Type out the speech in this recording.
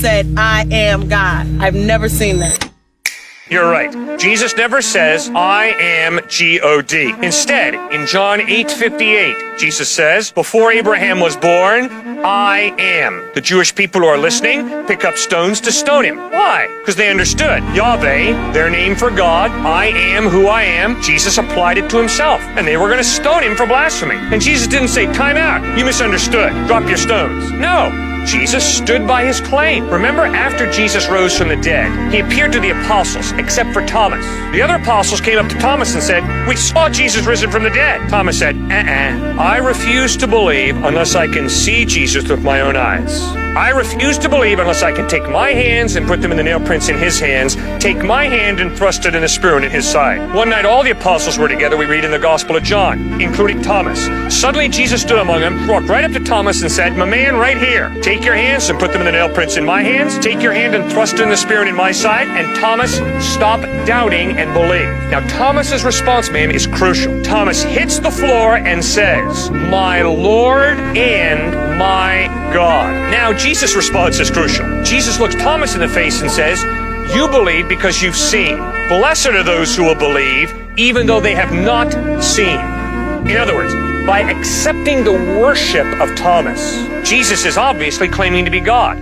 said, I am God. I've never seen that. You're right. Jesus never says, I am G-O-D. Instead, in John 8:58, Jesus says, before Abraham was born, I am. The Jewish people who are listening pick up stones to stone him. Why? Because they understood. Yahweh, their name for God, I am who I am. Jesus applied it to himself, and they were going to stone him for blasphemy. And Jesus didn't say, time out, you misunderstood, drop your stones. No. Jesus stood by his claim. Remember, after Jesus rose from the dead, he appeared to the apostles, except for Thomas. The other apostles came up to Thomas and said, we saw Jesus risen from the dead. Thomas said, I refuse to believe unless I can see Jesus with my own eyes. I refuse to believe unless I can take my hands and put them in the nail prints in his hands, take my hand and thrust it in the spear in his side. One night all the apostles were together, we read in the Gospel of John, including Thomas. Suddenly Jesus stood among them, walked right up to Thomas and said, my man, right here, take your hands and put them in the nail prints in my hands, take your hand and thrust it in the spear in my side, and Thomas, stop doubting and believe. Now Thomas's response, ma'am, is crucial. Thomas hits the floor and says, my Lord and my God. Now Jesus' response is crucial. Jesus looks Thomas in the face and says, you believe because you've seen. Blessed are those who will believe, even though they have not seen. In other words, by accepting the worship of Thomas, Jesus is obviously claiming to be God.